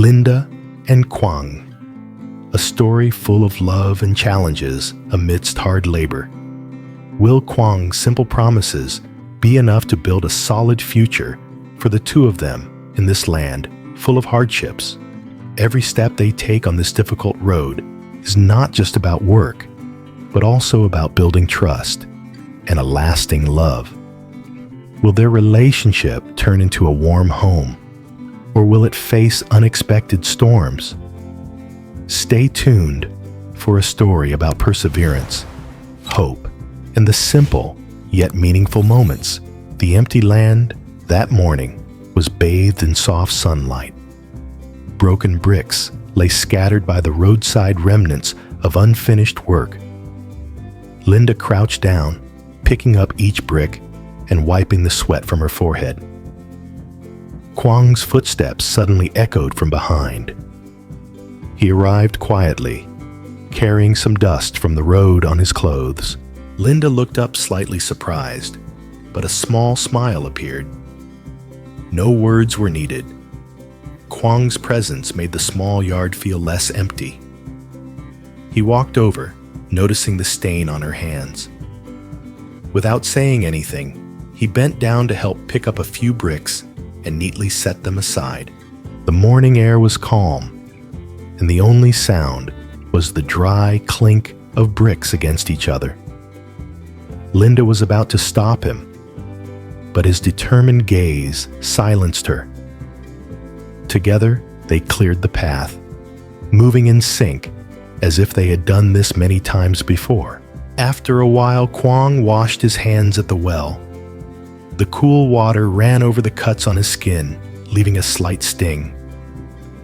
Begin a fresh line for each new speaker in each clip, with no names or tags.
Linda and Quang, a story full of love and challenges amidst hard labor. Will Quang's simple promises be enough to build a solid future for the two of them in this land full of hardships? Every step they take on this difficult road is not just about work, but also about building trust and a lasting love. Will their relationship turn into a warm home, or will it face unexpected storms? Stay tuned for a story about perseverance, hope, and the simple yet meaningful moments. The empty land that morning was bathed in soft sunlight. Broken bricks lay scattered by the roadside remnants of unfinished work. Linda crouched down, picking up each brick and wiping the sweat from her forehead. Quang's footsteps suddenly echoed from behind. He arrived quietly, carrying some dust from the road on his clothes. Linda looked up slightly surprised, but a small smile appeared. No words were needed. Quang's presence made the small yard feel less empty. He walked over, noticing the stain on her hands. Without saying anything, he bent down to help pick up a few bricks and neatly set them aside. The morning air was calm, and the only sound was the dry clink of bricks against each other. Linda was about to stop him, but his determined gaze silenced her. Together, they cleared the path, moving in sync as if they had done this many times before. After a while, Quang washed his hands at the well. The cool water ran over the cuts on his skin, leaving a slight sting.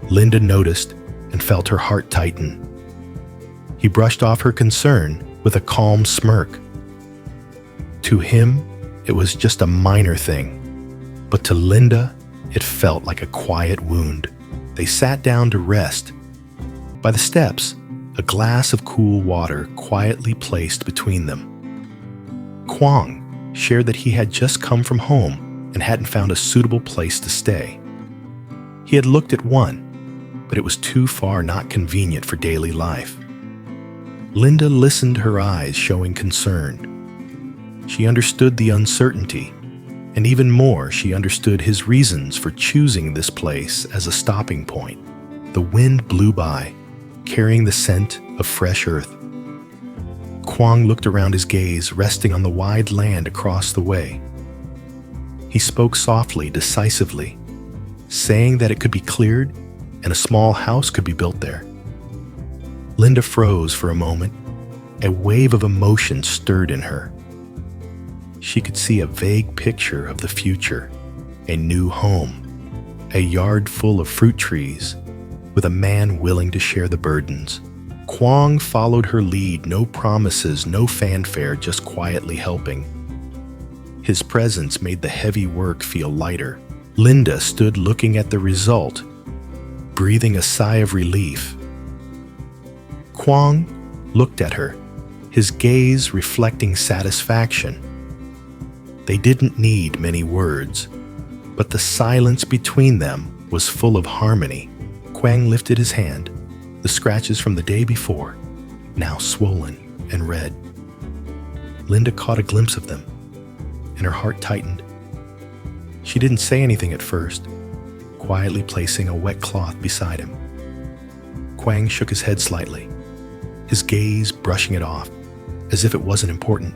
Linda noticed and felt her heart tighten. He brushed off her concern with a calm smirk. To him, it was just a minor thing, but to Linda, it felt like a quiet wound. They sat down to rest. By the steps, a glass of cool water quietly placed between them. Quang shared that he had just come from home and hadn't found a suitable place to stay. He had looked at one, but it was too far not convenient for daily life. Linda listened, her eyes showing concern. She understood the uncertainty, and even more, she understood his reasons for choosing this place as a stopping point. The wind blew by, carrying the scent of fresh earth. Quang looked around, his gaze resting on the wide land across the way. He spoke softly, decisively, saying that it could be cleared and a small house could be built there. Linda froze for a moment. A wave of emotion stirred in her. She could see a vague picture of the future, a new home, a yard full of fruit trees, with a man willing to share the burdens. Quang followed her lead, no promises, no fanfare, just quietly helping. His presence made the heavy work feel lighter. Linda stood looking at the result, breathing a sigh of relief. Quang looked at her, his gaze reflecting satisfaction. They didn't need many words, but the silence between them was full of harmony. Quang lifted his hand, the scratches from the day before, now swollen and red. Linda caught a glimpse of them, and her heart tightened. She didn't say anything at first, quietly placing a wet cloth beside him. Quang shook his head slightly, his gaze brushing it off, as if it wasn't important.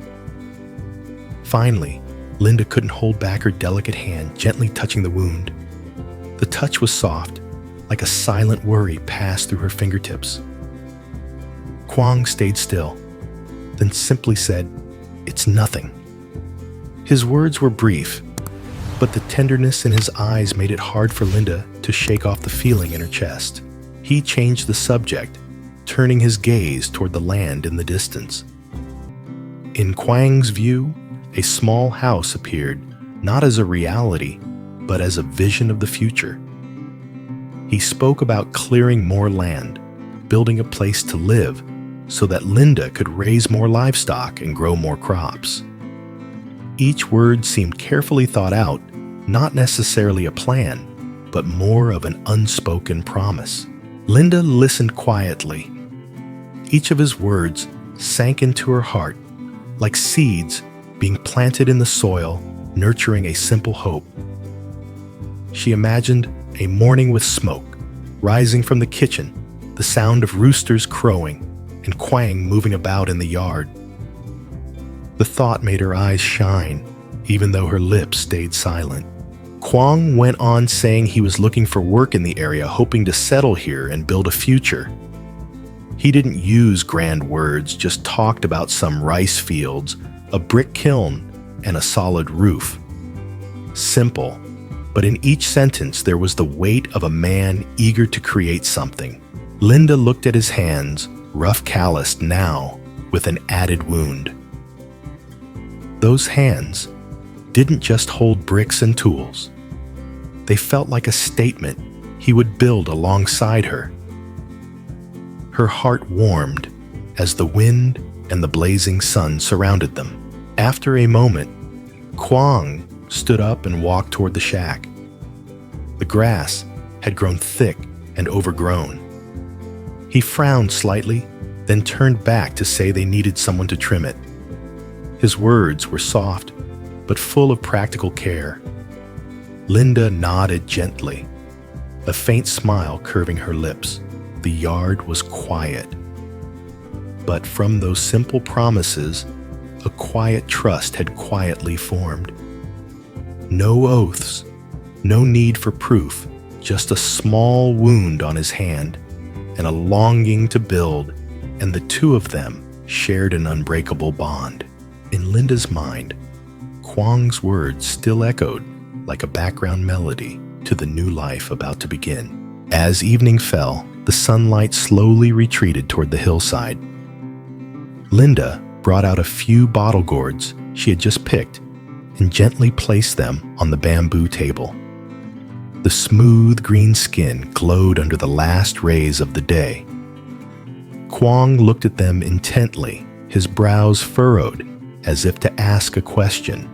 Finally, Linda couldn't hold back, her delicate hand gently touching the wound. The touch was soft, like a silent worry passed through her fingertips. Quang stayed still, then simply said, "It's nothing." His words were brief, but the tenderness in his eyes made it hard for Linda to shake off the feeling in her chest. He changed the subject, turning his gaze toward the land in the distance. In Quang's view, a small house appeared, not as a reality, but as a vision of the future. He spoke about clearing more land, building a place to live, so that Linda could raise more livestock and grow more crops. Each word seemed carefully thought out, not necessarily a plan, but more of an unspoken promise. Linda listened quietly. Each of his words sank into her heart, like seeds being planted in the soil, nurturing a simple hope. She imagined a morning with smoke rising from the kitchen, the sound of roosters crowing, and Quang moving about in the yard. The thought made her eyes shine, even though her lips stayed silent. Quang went on saying he was looking for work in the area, hoping to settle here and build a future. He didn't use grand words, just talked about some rice fields, a brick kiln, and a solid roof. Simple, but in each sentence there was the weight of a man eager to create something. Linda looked at his hands, rough calloused now, with an added wound. Those hands didn't just hold bricks and tools. They felt like a statement he would build alongside her. Her heart warmed as the wind and the blazing sun surrounded them. After a moment, Quang stood up and walked toward the shack. The grass had grown thick and overgrown. He frowned slightly, then turned back to say they needed someone to trim it. His words were soft, but full of practical care. Linda nodded gently, a faint smile curving her lips. The yard was quiet. But from those simple promises, a quiet trust had quietly formed. No oaths, no need for proof, just a small wound on his hand and a longing to build, and the two of them shared an unbreakable bond. In Linda's mind, Quang's words still echoed like a background melody to the new life about to begin. As evening fell, the sunlight slowly retreated toward the hillside. Linda brought out a few bottle gourds she had just picked and gently placed them on the bamboo table. The smooth green skin glowed under the last rays of the day. Quang looked at them intently, his brows furrowed as if to ask a question.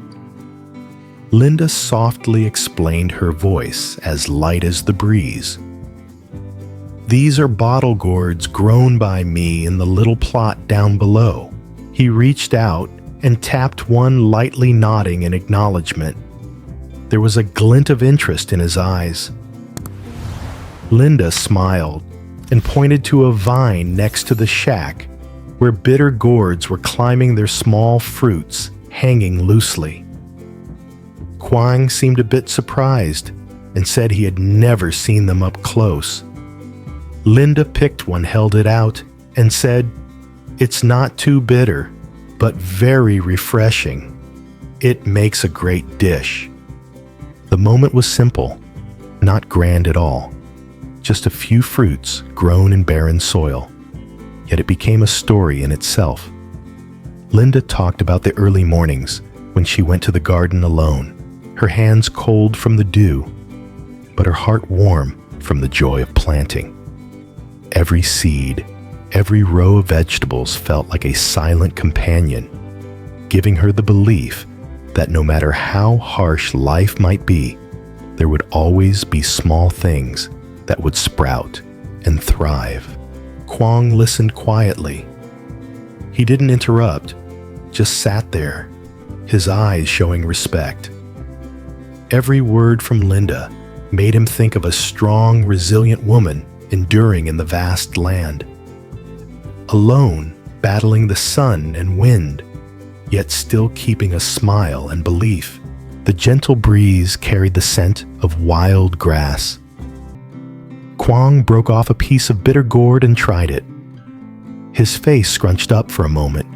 Linda softly explained, her voice as light as the breeze. "These are bottle gourds grown by me in the little plot down below." He reached out and tapped one, lightly nodding in acknowledgement. There was a glint of interest in his eyes. Linda smiled and pointed to a vine next to the shack, where bitter gourds were climbing their small fruits, hanging loosely. Quang seemed a bit surprised and said he had never seen them up close. Linda picked one, held it out, and said, "It's not too bitter, but very refreshing. It makes a great dish." The moment was simple, not grand at all. Just a few fruits grown in barren soil. Yet it became a story in itself. Linda talked about the early mornings when she went to the garden alone, her hands cold from the dew, but her heart warm from the joy of planting. Every seed, every row of vegetables felt like a silent companion, giving her the belief that no matter how harsh life might be, there would always be small things that would sprout and thrive. Quang listened quietly. He didn't interrupt, just sat there, his eyes showing respect. Every word from Linda made him think of a strong, resilient woman enduring in the vast land. Alone, battling the sun and wind, yet still keeping a smile and belief. The gentle breeze carried the scent of wild grass. Quang broke off a piece of bitter gourd and tried it. His face scrunched up for a moment,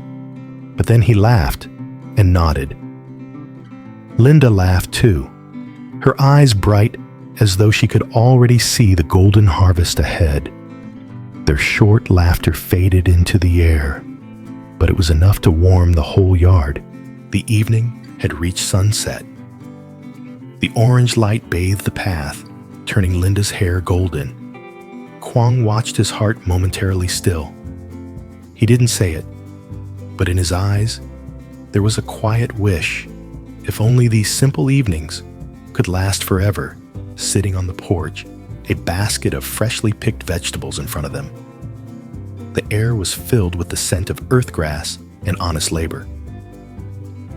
but then he laughed and nodded. Linda laughed too, her eyes bright as though she could already see the golden harvest ahead. Their short laughter faded into the air, but it was enough to warm the whole yard. The evening had reached sunset. The orange light bathed the path, turning Linda's hair golden. Quang watched, his heart momentarily still. He didn't say it, but in his eyes, there was a quiet wish. If only these simple evenings could last forever, sitting on the porch, a basket of freshly picked vegetables in front of them. The air was filled with the scent of earthgrass and honest labor.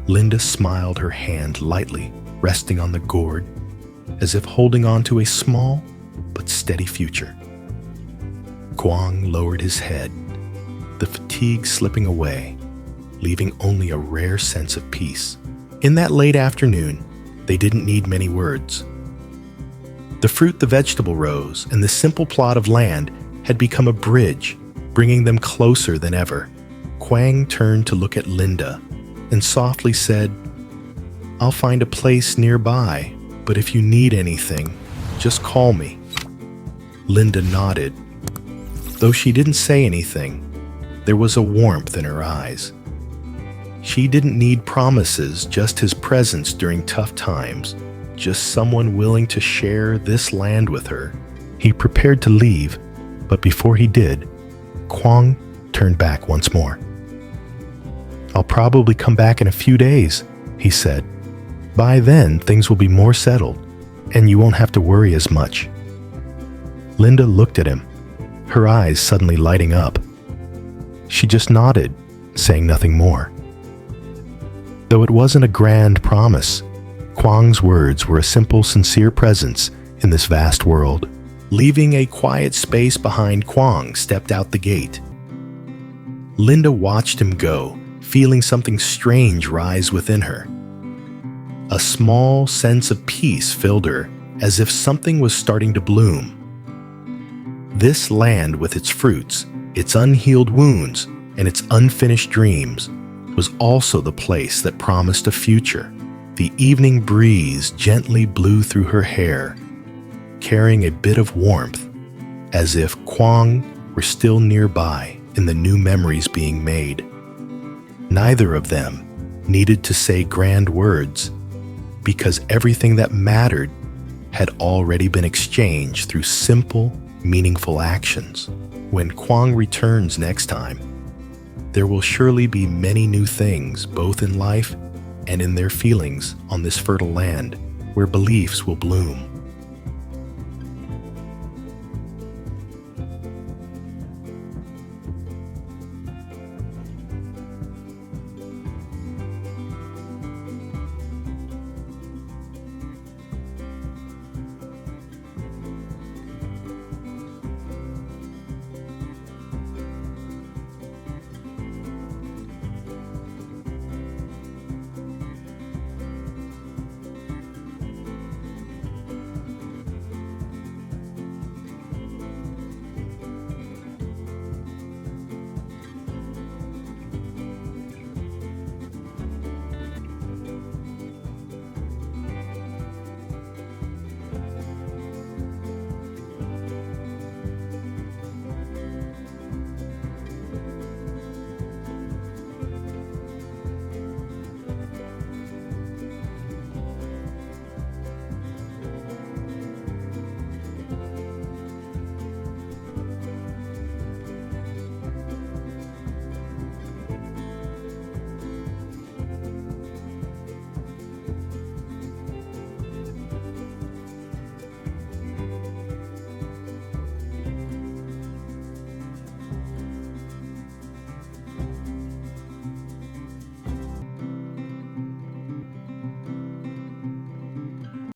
Linda smiled, her hand lightly resting on the gourd, as if holding on to a small but steady future. Quang lowered his head, the fatigue slipping away, leaving only a rare sense of peace. In that late afternoon, they didn't need many words. The fruit, the vegetable rows, and the simple plot of land had become a bridge, bringing them closer than ever. Quang turned to look at Linda and softly said, "I'll find a place nearby, but if you need anything, just call me." Linda nodded. Though she didn't say anything, there was a warmth in her eyes. She didn't need promises, just his presence during tough times, just someone willing to share this land with her. He prepared to leave, but before he did, Quang turned back once more. "I'll probably come back in a few days," he said. "By then, things will be more settled, and you won't have to worry as much." Linda looked at him, her eyes suddenly lighting up. She just nodded, saying nothing more. Though it wasn't a grand promise, Quang's words were a simple, sincere presence in this vast world. Leaving a quiet space behind, Quang stepped out the gate. Linda watched him go, feeling something strange rise within her. A small sense of peace filled her, as if something was starting to bloom. This land, with its fruits, its unhealed wounds, and its unfinished dreams, was also the place that promised a future. The evening breeze gently blew through her hair, carrying a bit of warmth, as if Quang were still nearby in the new memories being made. Neither of them needed to say grand words, because everything that mattered had already been exchanged through simple, meaningful actions. When Quang returns next time, there will surely be many new things, both in life and in their feelings on this fertile land, where beliefs will bloom.